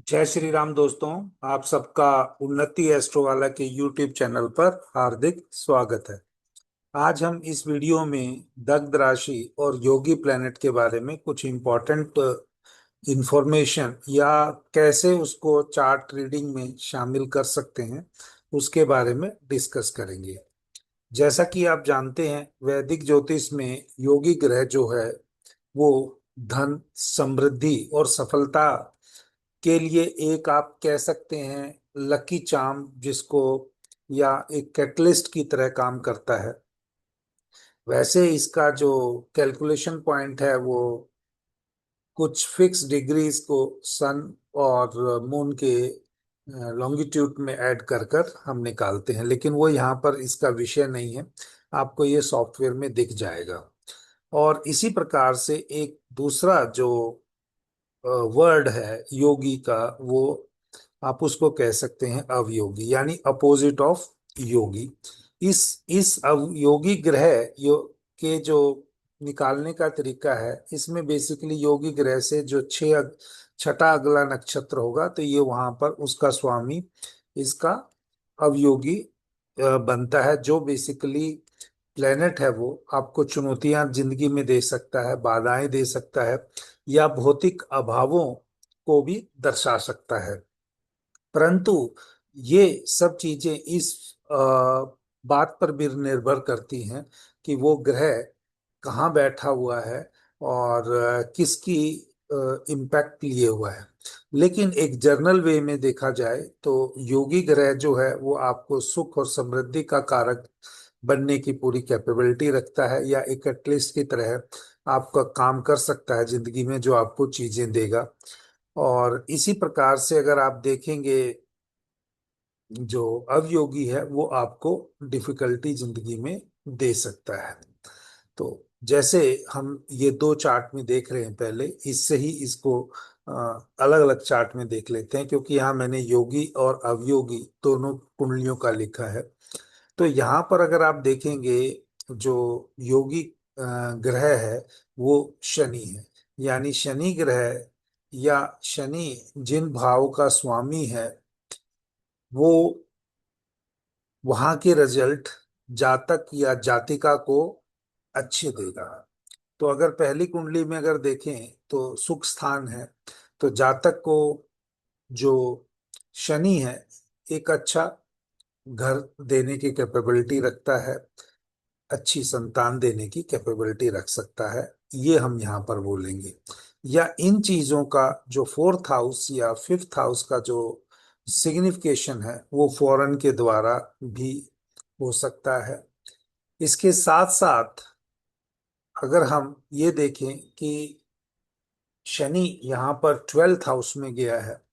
जय श्री राम दोस्तों। आप सबका उन्नति एस्ट्रो वाला के यूट्यूब चैनल पर हार्दिक स्वागत है। आज हम इस वीडियो में दग्ध राशि और योगी प्लेनेट के बारे में कुछ इम्पोर्टेंट इंफॉर्मेशन या कैसे उसको चार्ट रीडिंग में शामिल कर सकते हैं उसके बारे में डिस्कस करेंगे। जैसा कि आप जानते हैं, वैदिक ज्योतिष में योगी ग्रह जो है वो धन, समृद्धि और सफलता के लिए एक आप कह सकते हैं लकी चार्म जिसको, या एक कैटलिस्ट की तरह काम करता है। वैसे इसका जो कैलकुलेशन पॉइंट है वो कुछ फिक्स डिग्रीज को सन और मून के लॉन्गिट्यूड में ऐड कर कर हम निकालते हैं, लेकिन वो यहाँ पर इसका विषय नहीं है। आपको ये सॉफ्टवेयर में दिख जाएगा। और इसी प्रकार से एक दूसरा जो वर्ड है योगी का, वो आप उसको कह सकते हैं अवयोगी, यानी अपोजिट ऑफ योगी। इस अवयोगी ग्रह के जो निकालने का तरीका है, इसमें बेसिकली योगी ग्रह से जो छठा अगला नक्षत्र होगा तो ये वहां पर उसका स्वामी इसका अवयोगी बनता है। जो बेसिकली प्लेनेट है वो आपको चुनौतियां जिंदगी में दे सकता है, बाधाएं दे सकता है, या भौतिक अभावों को भी दर्शा सकता है। परंतु ये सब चीजें इस बात पर भी निर्भर करती हैं कि वो ग्रह कहाँ बैठा हुआ है और किसकी इम्पैक्ट लिए हुआ है। लेकिन एक जर्नल वे में देखा जाए तो योगी ग्रह जो है वो आपको सुख और समृद्धि का कारक बनने की पूरी कैपेबिलिटी रखता है, या एक एटलिस्ट की तरह आपका काम कर सकता है जिंदगी में, जो आपको चीजें देगा। और इसी प्रकार से अगर आप देखेंगे, जो अवयोगी है वो आपको डिफिकल्टी जिंदगी में दे सकता है। तो जैसे हम ये दो चार्ट में देख रहे हैं, पहले इससे ही इसको अलग अलग चार्ट में देख लेते हैं, क्योंकि यहाँ मैंने योगी और अवयोगी दोनों कुंडलियों का लिखा है। तो यहाँ पर अगर आप देखेंगे, जो योगी ग्रह है वो शनि है। यानी शनि ग्रह या शनि जिन भाव का स्वामी है वो वहां के रिजल्ट जातक या जातिका को अच्छे देगा। तो अगर पहली कुंडली में अगर देखें तो सुख स्थान है, तो जातक को जो शनि है एक अच्छा घर देने की कैपेबिलिटी रखता है, अच्छी संतान देने की कैपेबिलिटी रख सकता है, ये हम यहाँ पर बोलेंगे। या इन चीजों का जो फोर्थ हाउस या फिफ्थ हाउस का जो सिग्निफिकेशन है वो फॉरेन के द्वारा भी हो सकता है। इसके साथ साथ अगर हम ये देखें कि शनि यहाँ पर ट्वेल्थ हाउस में गया है,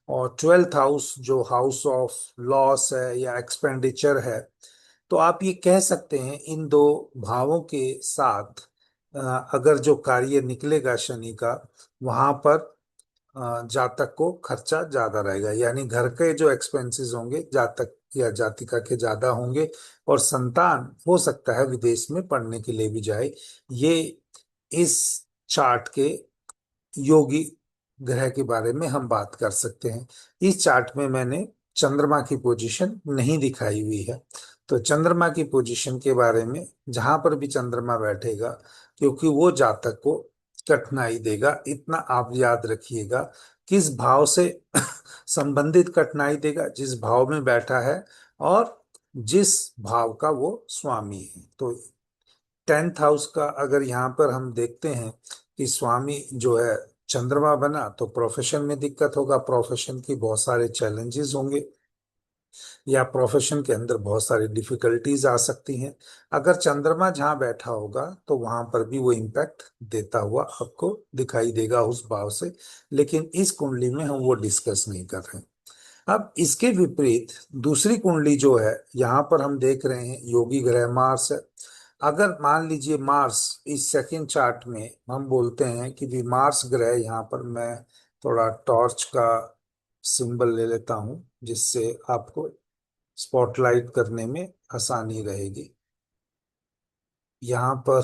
और ट्वेल्थ हाउस जो हाउस ऑफ लॉस है या एक्सपेंडिचर है, तो आप ये कह सकते हैं इन दो भावों के साथ अ, अगर जो कार्य निकलेगा शनि का, वहां पर जातक को खर्चा ज्यादा रहेगा। यानी घर के जो एक्सपेंसेस होंगे जातक या जातिका के ज्यादा होंगे, और संतान हो सकता है विदेश में पढ़ने के लिए भी जाए। ये इस चार्ट के योगी ग्रह के बारे में हम बात कर सकते हैं। इस चार्ट में मैंने चंद्रमा की पोजीशन नहीं दिखाई हुई है। तो चंद्रमा की पोजीशन के बारे में, जहां पर भी चंद्रमा बैठेगा, क्योंकि वो जातक को कठिनाई देगा, इतना आप याद रखिएगा। किस भाव से संबंधित कठिनाई देगा? जिस भाव में बैठा है और जिस भाव का वो स्वामी है। तो टेंथ हाउस का अगर यहाँ पर हम देखते हैं कि स्वामी जो है चंद्रमा बना, तो प्रोफेशन में दिक्कत होगा, प्रोफेशन की बहुत सारे चैलेंजेस होंगे, या प्रोफेशन के अंदर बहुत सारी डिफिकल्टीज आ सकती हैं। अगर चंद्रमा जहाँ बैठा होगा तो वहां पर भी वो इम्पैक्ट देता हुआ आपको दिखाई देगा उस भाव से। लेकिन इस कुंडली में हम वो डिस्कस नहीं कर रहे हैं। अब इसके विपरीत दूसरी कुंडली जो है, यहाँ पर हम देख रहे हैं योगी ग्रह मार्स है। अगर मान लीजिए मार्स इस सेकंड चार्ट में हम बोलते हैं कि भी मार्स ग्रह, यहाँ पर मैं थोड़ा टॉर्च का सिंबल ले लेता हूं जिससे आपको स्पॉटलाइट करने में आसानी रहेगी। यहाँ पर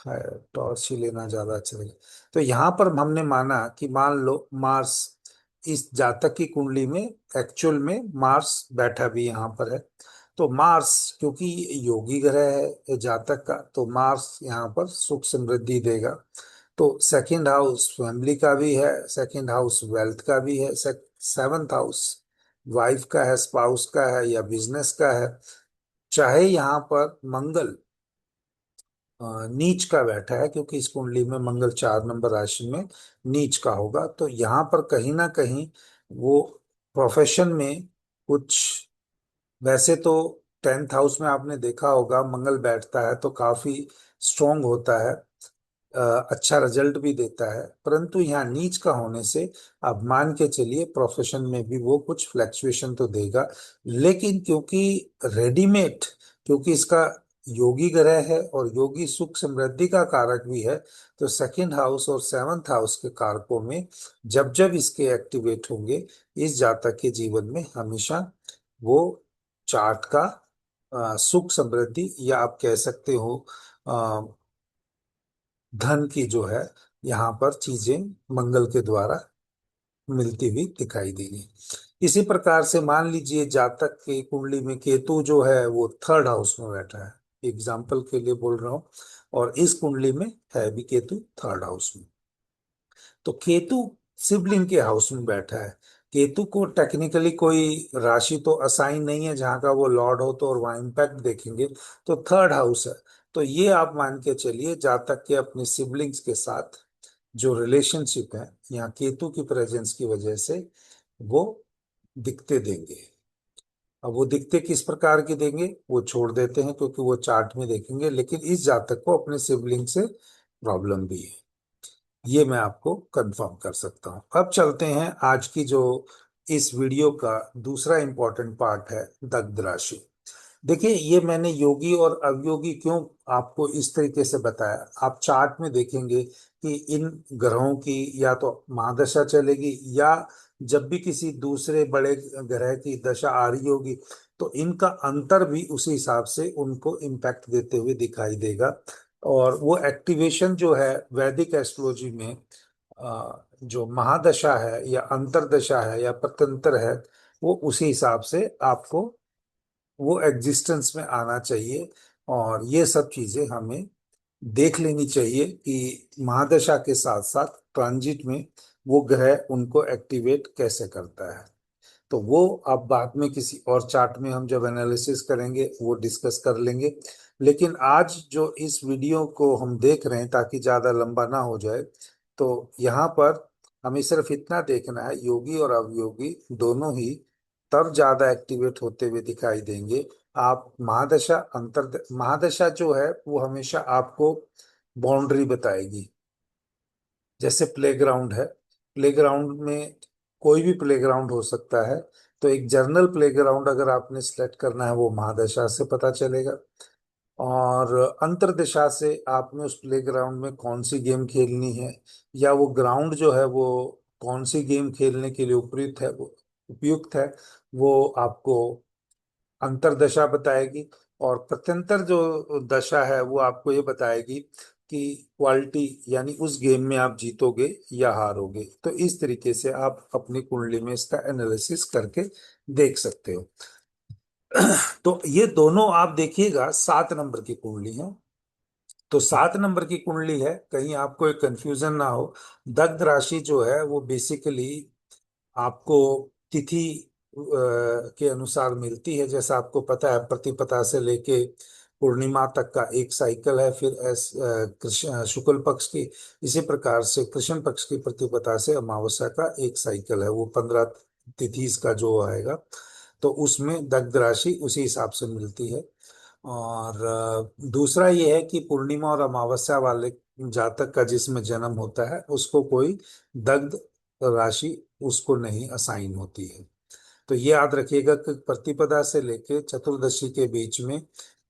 है, टॉर्च ही लेना ज्यादा अच्छा रहेगा। तो यहाँ पर हमने माना कि मान लो मार्स इस जातक की कुंडली में एक्चुअल में मार्स बैठा भी यहाँ पर है। तो मार्स क्योंकि योगी ग्रह है जातक का, तो मार्स यहाँ पर सुख समृद्धि देगा। तो सेकंड हाउस फैमिली का भी है, सेकंड हाउस वेल्थ का भी है, सेवंथ हाउस वाइफ का है, स्पाउस का है या बिजनेस का है। चाहे यहाँ पर मंगल नीच का बैठा है, क्योंकि इस कुंडली में मंगल 4 नंबर राशि में नीच का होगा, तो यहाँ पर कहीं ना कहीं वो प्रोफेशन में कुछ, वैसे तो 10th हाउस में आपने देखा होगा मंगल बैठता है तो काफी स्ट्रोंग होता है, अच्छा रिजल्ट भी देता है, परंतु यहाँ नीच का होने से आप मान के चलिए प्रोफेशन में भी वो कुछ फ्लैक्चुएशन तो देगा। लेकिन क्योंकि रेडीमेड, क्योंकि इसका योगी ग्रह है और योगी सुख समृद्धि का कारक भी है, तो सेकंड हाउस और 7th हाउस के कारकों में जब जब इसके एक्टिवेट होंगे, इस जातक के जीवन में हमेशा वो चार्ट का सुख समृद्धि, या आप कह सकते हो धन की जो है यहाँ पर चीजें मंगल के द्वारा मिलती हुई दिखाई देगी। इसी प्रकार से मान लीजिए जातक की कुंडली में केतु जो है वो 3rd हाउस में बैठा है, एग्जाम्पल के लिए बोल रहा हूँ, और इस कुंडली में है भी केतु 3rd हाउस में। तो केतु सिबलिंग के हाउस में बैठा है। केतु को टेक्निकली कोई राशि तो असाइन नहीं है जहां का वो लॉर्ड हो, तो और वहां इम्पैक्ट देखेंगे तो 3rd हाउस है। तो ये आप मान के चलिए जातक के अपने सिबलिंग्स के साथ जो रिलेशनशिप है यहाँ केतु की प्रेजेंस की वजह से वो दिखते देंगे। अब वो दिखते किस प्रकार की देंगे वो छोड़ देते हैं, क्योंकि वो चार्ट में देखेंगे, लेकिन इस जातक को अपने सिबलिंग से प्रॉब्लम भी है, ये मैं आपको कंफर्म कर सकता हूँ। अब चलते हैं आज की जो इस वीडियो का दूसरा इंपॉर्टेंट पार्ट है, दग्ध राशि। देखिए ये मैंने योगी और अवयोगी क्यों आपको इस तरीके से बताया, आप चार्ट में देखेंगे कि इन ग्रहों की या तो महादशा चलेगी, या जब भी किसी दूसरे बड़े ग्रह की दशा आ रही होगी तो इनका अंतर भी उसी हिसाब से उनको इम्पैक्ट देते हुए दिखाई देगा। और वो एक्टिवेशन जो है वैदिक एस्ट्रोलॉजी में जो महादशा है या अंतरदशा है या प्रत्यंतर है, वो उसी हिसाब से आपको वो एग्जिस्टेंस में आना चाहिए। और ये सब चीजें हमें देख लेनी चाहिए कि महादशा के साथ साथ ट्रांजिट में वो ग्रह उनको एक्टिवेट कैसे करता है। तो वो आप बाद में किसी और चार्ट में हम जब एनालिसिस करेंगे वो डिस्कस कर लेंगे। लेकिन आज जो इस वीडियो को हम देख रहे हैं ताकि ज्यादा लंबा ना हो जाए, तो यहाँ पर हमें सिर्फ इतना देखना है, योगी और अवयोगी दोनों ही तब ज्यादा एक्टिवेट होते हुए दिखाई देंगे। आप महादशा अंतर महादशा जो है वो हमेशा आपको बाउंड्री बताएगी। जैसे प्लेग्राउंड है, प्लेग्राउंड में कोई भी प्लेग्राउंड हो सकता है, तो एक जर्नल प्लेग्राउंड अगर आपने सिलेक्ट करना है वो महादशा से पता चलेगा। और अंतर्दशा से आपने उस प्लेग्राउंड में कौन सी गेम खेलनी है, या वो ग्राउंड जो है वो कौन सी गेम खेलने के लिए उपयुक्त है, वो आपको अंतर्दशा बताएगी। और प्रत्यंतर जो दशा है वो आपको ये बताएगी कि क्वालिटी, यानी उस गेम में आप जीतोगे या हारोगे। तो इस तरीके से आप अपनी कुंडली में इसका एनालिसिस करके देख सकते हो। तो ये दोनों आप देखिएगा 7 नंबर की कुंडली है। तो 7 नंबर की कुंडली है, कहीं आपको एक कंफ्यूजन ना हो। दग्ध राशि जो है वो बेसिकली आपको तिथि के अनुसार मिलती है। जैसा आपको पता है प्रतिपदा से लेके पूर्णिमा तक का एक साइकिल है, फिर कृष्ण शुक्ल पक्ष की, इसी प्रकार से कृष्ण पक्ष की प्रतिपदा से अमावस्या का एक साइकिल है, वो 15 तिथि का जो आएगा, तो उसमें दग्ध राशि उसी हिसाब से मिलती है। और दूसरा ये है कि पूर्णिमा और अमावस्या वाले जातक का जिसमें जन्म होता है उसको कोई दग्ध राशि उसको नहीं असाइन होती है। तो ये याद रखिएगा कि प्रतिपदा से लेके चतुर्दशी के बीच में,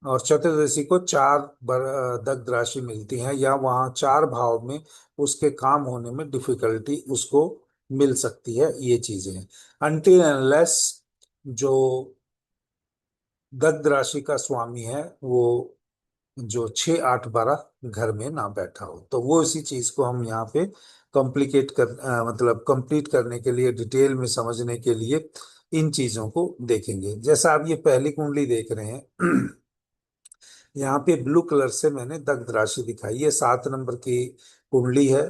और चतुर्दशी को दग्ध राशि मिलती है, या वहाँ 4 भाव में उसके काम होने में डिफिकल्टी उसको मिल सकती है, ये चीजें हैं। अनटिल अनलेस जो दग्ध राशि का स्वामी है वो जो 6 8 12 घर में ना बैठा हो, तो वो इसी चीज को हम यहाँ पे मतलब कंप्लीट करने के लिए, डिटेल में समझने के लिए इन चीजों को देखेंगे। जैसा आप ये पहली कुंडली देख रहे हैं, यहाँ पे ब्लू कलर से मैंने दग्ध राशि दिखाई है। 7 नंबर की कुंडली है,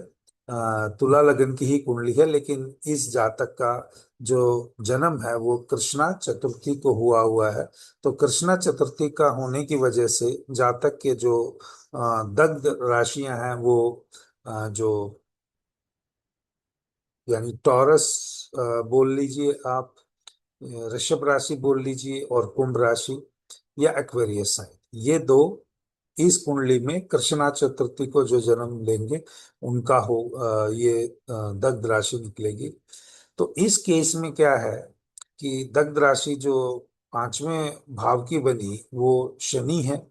तुला लगन की ही कुंडली है, लेकिन इस जातक का जो जन्म है वो कृष्णा चतुर्थी को हुआ हुआ है। तो कृष्णा चतुर्थी का होने की वजह से जातक के जो दग्ध राशियां हैं वो जो यानी टॉरस बोल लीजिए आप, ऋषभ राशि बोल लीजिए, और कुंभ राशि या एक्वेरियस साइन, ये दो इस कुंडली में कृष्णा चतुर्थी को जो जन्म लेंगे उनका ये दग्ध राशि निकलेगी। तो इस केस में क्या है कि दग्ध राशि जो 5वें भाव की बनी वो शनि है,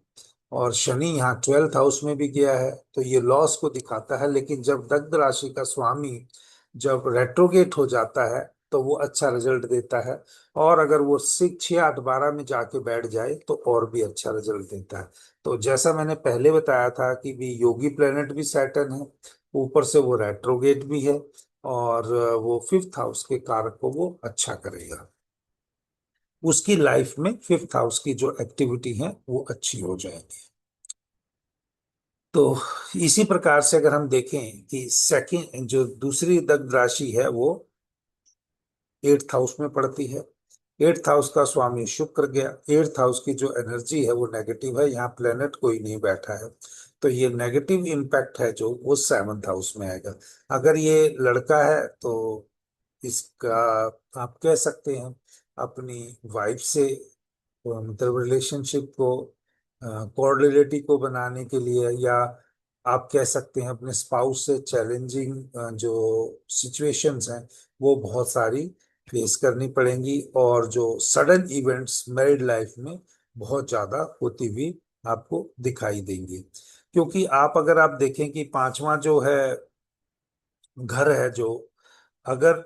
और शनि यहाँ 12th हाउस में भी गया है, तो ये लॉस को दिखाता है। लेकिन जब दग्ध राशि का स्वामी जब रेट्रोगेट हो जाता है तो वो अच्छा रिजल्ट देता है, और अगर वो 6, 8, 12 में जाके बैठ जाए तो और भी अच्छा रिजल्ट देता है। तो जैसा मैंने पहले बताया था कि भी योगी प्लेनेट भी सैटर्न है, ऊपर से वो रेट्रोगेट भी है, और वो 5th हाउस के कारक को वो अच्छा करेगा। उसकी लाइफ में 5th हाउस की जो एक्टिविटी है वो अच्छी हो जाएगी। तो इसी प्रकार से अगर हम देखें कि सेकंड जो दूसरी दग्ध राशि है वो 8th हाउस में पड़ती है। 8th हाउस का स्वामी शुक्र गया। 8th हाउस की जो एनर्जी है वो नेगेटिव है, यहाँ प्लेनेट कोई नहीं बैठा है, तो ये नेगेटिव इम्पैक्ट है जो वो 7th हाउस में आएगा। अगर ये लड़का है तो इसका आप कह सकते हैं अपनी वाइफ से मतलब रिलेशनशिप को कॉर्डिलिटी को बनाने के लिए, या आप कह सकते हैं अपने स्पाउस से चैलेंजिंग जो सिचुएशंस हैं वो बहुत सारी फेस करनी पड़ेंगी, और जो सडन इवेंट्स मैरिड लाइफ में बहुत ज्यादा होती हुई आपको दिखाई देंगी। क्योंकि अगर आप देखें कि 5वां जो है घर है, जो अगर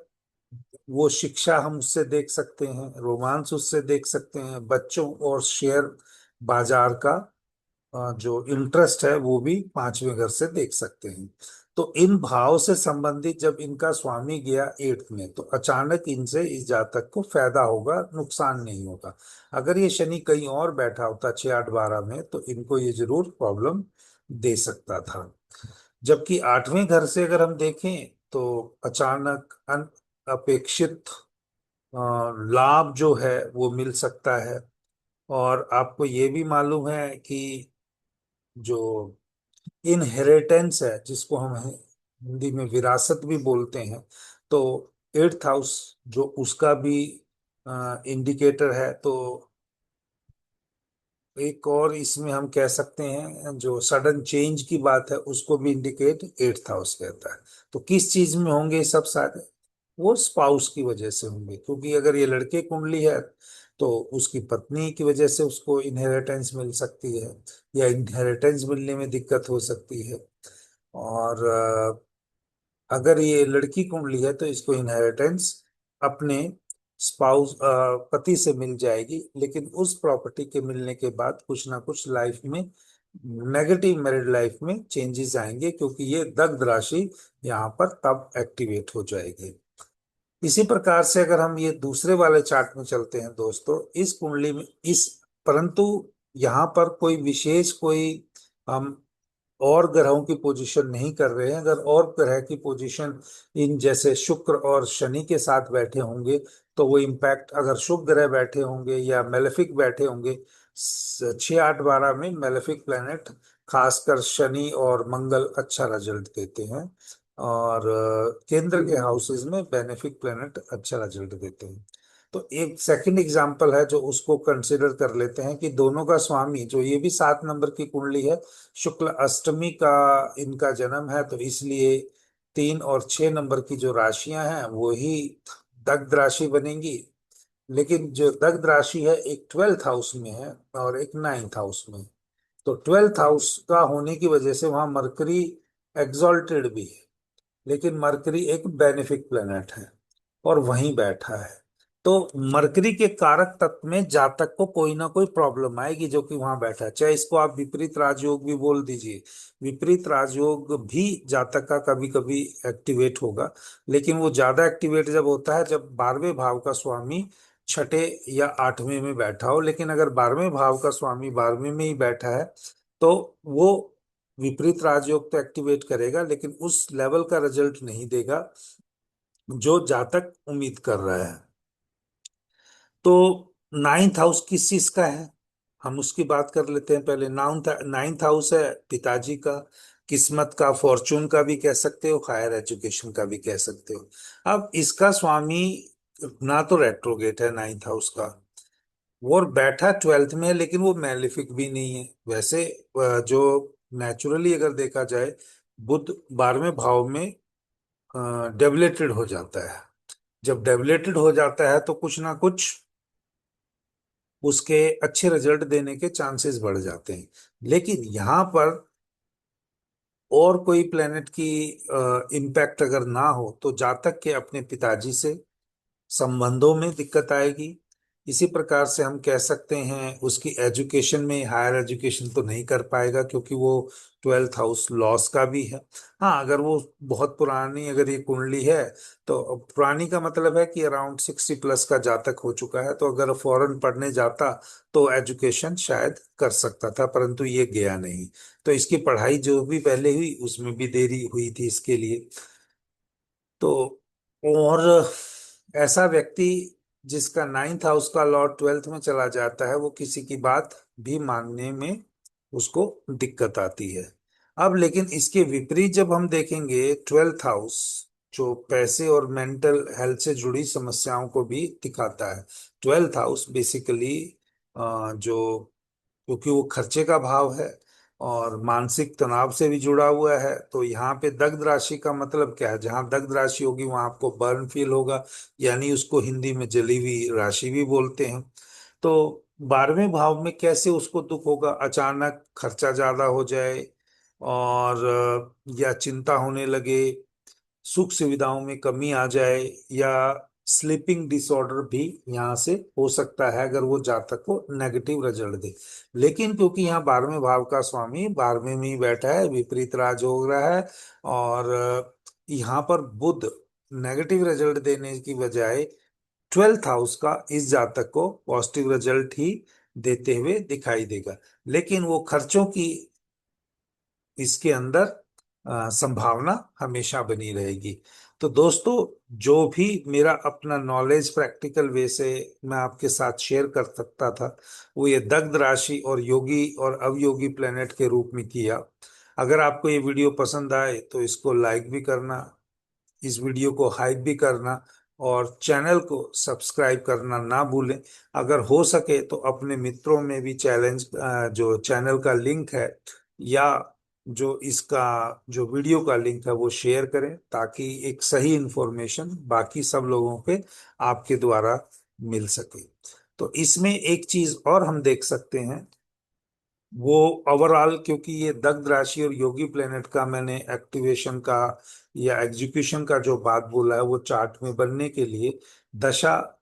वो शिक्षा हम उससे देख सकते हैं, रोमांस उससे देख सकते हैं, बच्चों और शेयर बाजार का जो इंटरेस्ट है वो भी 5वें घर से देख सकते हैं। तो इन भाव से संबंधित जब इनका स्वामी गया 8th में, तो अचानक इनसे इस जातक को फायदा होगा, नुकसान नहीं होगा। अगर ये शनि कहीं और बैठा होता 6, 8, 12 में, तो इनको ये जरूर प्रॉब्लम दे सकता था। जबकि 8वें घर से अगर हम देखें तो अचानक अपेक्षित लाभ जो है वो मिल सकता है। और आपको ये भी मालूम है कि जो इनहेरिटेंस है, जिसको हम हिंदी में विरासत भी बोलते हैं, तो 8th हाउस जो उसका भी इंडिकेटर है। तो एक और इसमें हम कह सकते हैं जो सडन चेंज की बात है उसको भी इंडिकेट 8th हाउस कहता है। तो किस चीज में होंगे ये सब सारे, वो स्पाउस की वजह से होंगे, क्योंकि अगर ये लड़के कुंडली है तो उसकी पत्नी की वजह से उसको इनहेरिटेंस मिल सकती है, या इनहेरिटेंस मिलने में दिक्कत हो सकती है। और अगर ये लड़की कुंडली है तो इसको इनहेरिटेंस अपने स्पाउस पति से मिल जाएगी, लेकिन उस प्रॉपर्टी के मिलने के बाद कुछ ना कुछ लाइफ में नेगेटिव मैरिड लाइफ में चेंजेस आएंगे, क्योंकि ये दग्ध राशि यहाँ पर तब एक्टिवेट हो जाएगी। इसी प्रकार से अगर हम ये दूसरे वाले चार्ट में चलते हैं दोस्तों, इस कुंडली में इस परंतु यहाँ पर कोई विशेष कोई हम और ग्रहों की पोजीशन नहीं कर रहे हैं। अगर और ग्रह की पोजीशन इन जैसे शुक्र और शनि के साथ बैठे होंगे तो वो इम्पैक्ट, अगर शुभ ग्रह बैठे होंगे या मेलेफिक बैठे होंगे, 6, 8, 12 में मेलेफिक प्लेनेट खासकर शनि और मंगल अच्छा रिजल्ट देते हैं, और केंद्र के हाउसेज में बेनिफिक प्लेनेट अच्छा रिजल्ट देते हैं। तो एक सेकंड एग्जांपल है जो उसको कंसिडर कर लेते हैं कि दोनों का स्वामी, जो ये भी 7 नंबर की कुंडली है, शुक्ल अष्टमी का इनका जन्म है, तो इसलिए 3 और 6 नंबर की जो राशियां हैं वो ही दग्ध राशि बनेंगी। लेकिन जो दग्ध राशि है एक 12th हाउस में है और एक 9th हाउस में। तो 12th हाउस का होने की वजह से वहां मरकरी एग्जॉल्टेड भी है, लेकिन मरकरी एक बेनिफिक प्लेनेट है और वहीं बैठा है। तो मरकरी के कारक तत्व में जातक को कोई ना कोई प्रॉब्लम आएगी जो कि वहां बैठा है, चाहे इसको आप विपरीत राजयोग भी बोल दीजिए। विपरीत राजयोग भी जातक का कभी कभी एक्टिवेट होगा, लेकिन वो ज्यादा एक्टिवेट जब होता है जब 12वें भाव का स्वामी छठे या 8वें में बैठा हो। लेकिन अगर 12वें भाव का स्वामी 12वें में ही बैठा है तो वो विपरीत राजयोग तो एक्टिवेट करेगा, लेकिन उस लेवल का रिजल्ट नहीं देगा जो जातक उम्मीद कर रहा है। तो नाइन्थ हाउस किस चीज का है, हम उसकी बात कर लेते हैं पहले। नाइन्थ हाउस है पिताजी का, किस्मत का, फॉर्चून का भी कह सकते हो, हायर एजुकेशन का भी कह सकते हो। अब इसका स्वामी ना तो रेट्रोगेट है नाइन्थ हाउस का, वो और बैठा 12th में है, लेकिन वो मैलेफिक भी नहीं है वैसे। जो नेचुरली अगर देखा जाए, बुध 12वें भाव में डेवलेटेड हो जाता है। जब डेवलेटेड हो जाता है तो कुछ ना कुछ उसके अच्छे रिजल्ट देने के चांसेस बढ़ जाते हैं। लेकिन यहाँ पर और कोई प्लेनेट की इम्पैक्ट अगर ना हो तो जातक के अपने पिताजी से संबंधों में दिक्कत आएगी। इसी प्रकार से हम कह सकते हैं उसकी एजुकेशन में, हायर एजुकेशन तो नहीं कर पाएगा क्योंकि वो 12th हाउस लॉस का भी है। हाँ, अगर वो बहुत पुरानी अगर ये कुंडली है, तो पुरानी का मतलब है कि अराउंड 60+ का जातक हो चुका है, तो अगर फॉरेन पढ़ने जाता तो एजुकेशन शायद कर सकता था, परंतु ये गया नहीं। तो इसकी पढ़ाई जो भी पहले हुई उसमें भी देरी हुई थी इसके लिए। तो और ऐसा व्यक्ति जिसका 9th हाउस का लॉर्ड 12th में चला जाता है वो किसी की बात भी मानने में उसको दिक्कत आती है। अब लेकिन इसके विपरीत जब हम देखेंगे 12th हाउस, जो पैसे और मेंटल हेल्थ से जुड़ी समस्याओं को भी दिखाता है। 12th हाउस बेसिकली जो, क्योंकि वो खर्चे का भाव है और मानसिक तनाव से भी जुड़ा हुआ है, तो यहाँ पे दग्ध राशि का मतलब क्या है, जहाँ दग्ध राशि होगी वहां आपको बर्न फील होगा, यानी उसको हिंदी में जली हुई राशि भी बोलते हैं। तो 12वें भाव में कैसे उसको दुख होगा, अचानक खर्चा ज्यादा हो जाए और या चिंता होने लगे, सुख सुविधाओं में कमी आ जाए, या स्लीपिंग डिसऑर्डर भी यहाँ से हो सकता है अगर वो जातक को नेगेटिव रिजल्ट दे। लेकिन क्योंकि यहाँ 12वें भाव का स्वामी 12वें में ही बैठा है, विपरीत राज हो रहा है, और यहाँ पर बुध नेगेटिव रिजल्ट देने की बजाय 12th हाउस का इस जातक को पॉजिटिव रिजल्ट ही देते हुए दिखाई देगा। लेकिन वो खर्चों की इसके अंदर संभावना हमेशा बनी रहेगी। तो दोस्तों, जो भी मेरा अपना नॉलेज प्रैक्टिकल वे से मैं आपके साथ शेयर कर सकता था, वो ये दग्ध राशि और योगी और अवयोगी प्लेनेट के रूप में किया। अगर आपको ये वीडियो पसंद आए तो इसको लाइक भी करना, इस वीडियो को हाइप भी करना, और चैनल को सब्सक्राइब करना ना भूलें। अगर हो सके तो अपने मित्रों में भी चैलेंज, जो चैनल का लिंक है या जो इसका जो वीडियो का लिंक है वो शेयर करें, ताकि एक सही इंफॉर्मेशन बाकी सब लोगों पे आपके द्वारा मिल सके। तो इसमें एक चीज और हम देख सकते हैं, वो ओवरऑल, क्योंकि ये दग्ध राशि और योगी प्लेनेट का मैंने एक्टिवेशन का या एग्जीक्यूशन का जो बात बोला है, वो चार्ट में बनने के लिए दशा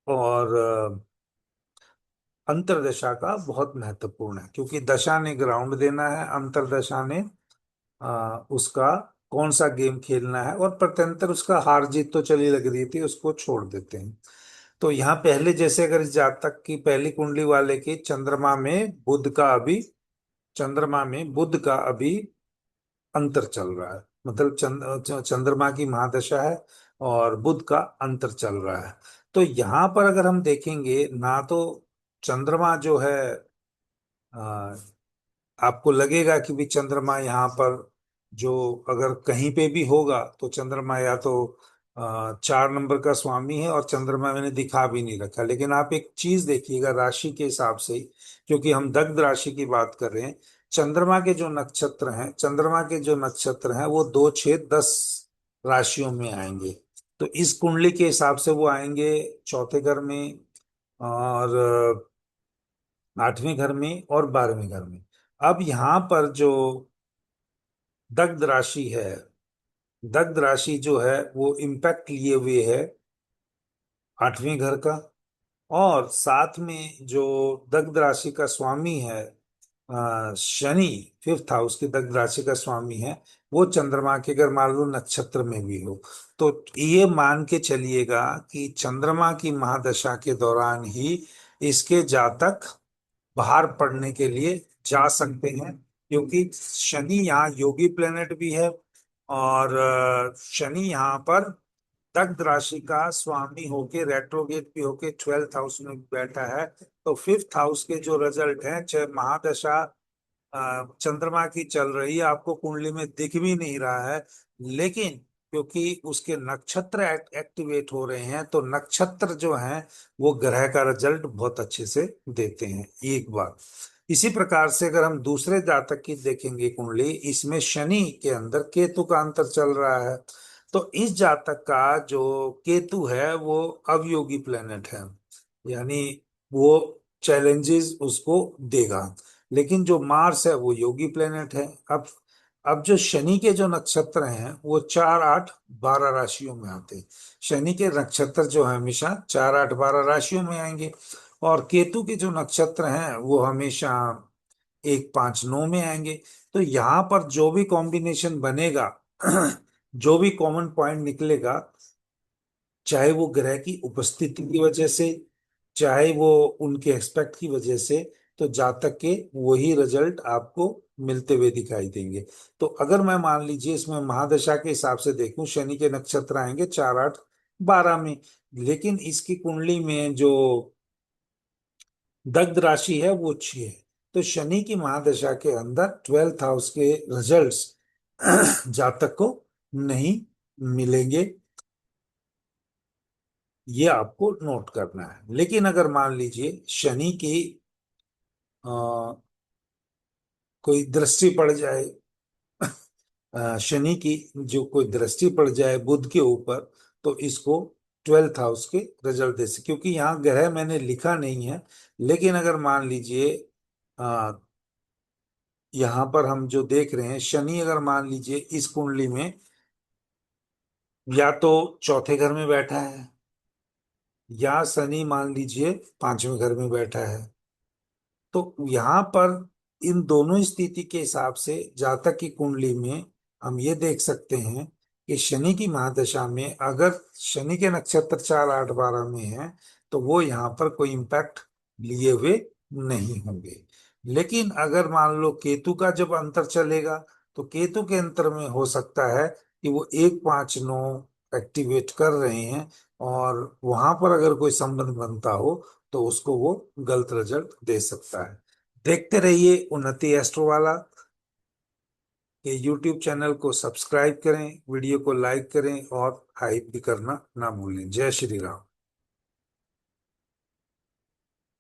और अंतरदशा का बहुत महत्वपूर्ण है। क्योंकि दशा ने ग्राउंड देना है, अंतरदशा ने उसका कौन सा गेम खेलना है, और प्रत्यंतर उसका हार जीत तो चली लग रही थी उसको छोड़ देते हैं। तो यहाँ पहले जैसे अगर इस जातक की पहली कुंडली वाले की चंद्रमा में बुध का अभी अंतर चल रहा है, मतलब चंद्रमा की महादशा है और बुध का अंतर चल रहा है। तो यहाँ पर अगर हम देखेंगे ना, तो चंद्रमा जो है, आपको लगेगा कि भी चंद्रमा यहाँ पर जो अगर कहीं पे भी होगा तो चंद्रमा या तो 4 नंबर का स्वामी है, और चंद्रमा मैंने दिखा भी नहीं रखा। लेकिन आप एक चीज देखिएगा राशि के हिसाब से ही, क्योंकि हम दग्ध राशि की बात कर रहे हैं, चंद्रमा के जो नक्षत्र हैं वो 2 6 10 राशियों में आएंगे। तो इस कुंडली के हिसाब से वो आएंगे चौथे घर में, और 8वें घर में और 12वें घर में। अब यहाँ पर जो दग्ध राशि है, दग्ध राशि जो है वो इम्पैक्ट लिए हुए है 8वें घर का। और साथ में जो दग्ध राशि का स्वामी है शनि, 5th हाउस की दग्ध राशि का स्वामी है, वो चंद्रमा के अगर मान लो नक्षत्र में भी हो, तो ये मान के चलिएगा कि चंद्रमा की महादशा के दौरान ही इसके जातक बाहर पढ़ने के लिए जा सकते हैं। क्योंकि शनि यहाँ योगी प्लेनेट भी है, और शनि यहाँ पर दग्ध राशि का स्वामी होके रेट्रोगेट भी होके 12th हाउस में बैठा है। तो 5th हाउस के जो रिजल्ट हैं, चाहे महादशा चंद्रमा की चल रही है, आपको कुंडली में दिख भी नहीं रहा है, लेकिन क्योंकि उसके नक्षत्र एक्टिवेट हो रहे हैं, तो नक्षत्र जो हैं वो ग्रह का रिजल्ट बहुत अच्छे से देते हैं। एक बात इसी प्रकार से अगर हम दूसरे जातक की देखेंगे कुंडली, इसमें शनि के अंदर केतु का अंतर चल रहा है। तो इस जातक का जो केतु है वो अवयोगी प्लेनेट है, यानी वो चैलेंजेस उसको देगा। लेकिन जो मार्स है वो योगी प्लेनेट है। अब जो शनि के जो नक्षत्र हैं वो 4, 8, 12 राशियों में आते हैं। शनि के नक्षत्र जो है हमेशा 4, 8, 12 राशियों में आएंगे, और केतु के जो नक्षत्र हैं वो हमेशा 1, 5, 9 में आएंगे। तो यहाँ पर जो भी कॉम्बिनेशन बनेगा जो भी कॉमन पॉइंट निकलेगा, चाहे वो ग्रह की उपस्थिति की वजह से, चाहे वो उनके एक्सपेक्ट की वजह से, तो जातक के वही रिजल्ट आपको मिलते हुए दिखाई देंगे। तो अगर मैं मान लीजिए इसमें महादशा के हिसाब से देखूं, शनि के नक्षत्र आएंगे 4, 8, 12 में, लेकिन इसकी कुंडली में जो दग्ध राशि है वो 6 है। तो शनि की महादशा के अंदर 12th हाउस के रिजल्ट्स जातक को नहीं मिलेंगे। ये आपको नोट करना है। लेकिन अगर मान लीजिए शनि की अ, कोई दृष्टि पड़ जाए, शनि की जो कोई दृष्टि पड़ जाए बुध के ऊपर, तो इसको 12th हाउस के रिजल्ट दे सकते। क्योंकि यहाँ ग्रह मैंने लिखा नहीं है, लेकिन अगर मान लीजिए अ, यहाँ पर हम जो देख रहे हैं, शनि अगर मान लीजिए इस कुंडली में या तो चौथे घर में बैठा है, या शनि मान लीजिए 5वें घर में बैठा है, तो यहाँ पर इन दोनों स्थिति के हिसाब से जातक की कुंडली में हम ये देख सकते हैं कि शनि की महादशा में अगर शनि के नक्षत्र 4, 8, 12 में है, तो वो यहाँ पर कोई इम्पैक्ट लिए हुए नहीं होंगे। लेकिन अगर मान लो केतु का जब अंतर चलेगा, तो केतु के अंतर में हो सकता है कि वो 1, 5, 9 एक्टिवेट कर रहे हैं, और वहां पर अगर कोई संबंध बनता हो तो उसको वो गलत रिजल्ट दे सकता है। देखते रहिए उन्नति एस्ट्रो वाला के यूट्यूब चैनल को सब्सक्राइब करें, वीडियो को लाइक करें, और हाइप भी करना ना भूलें। जय श्री राम।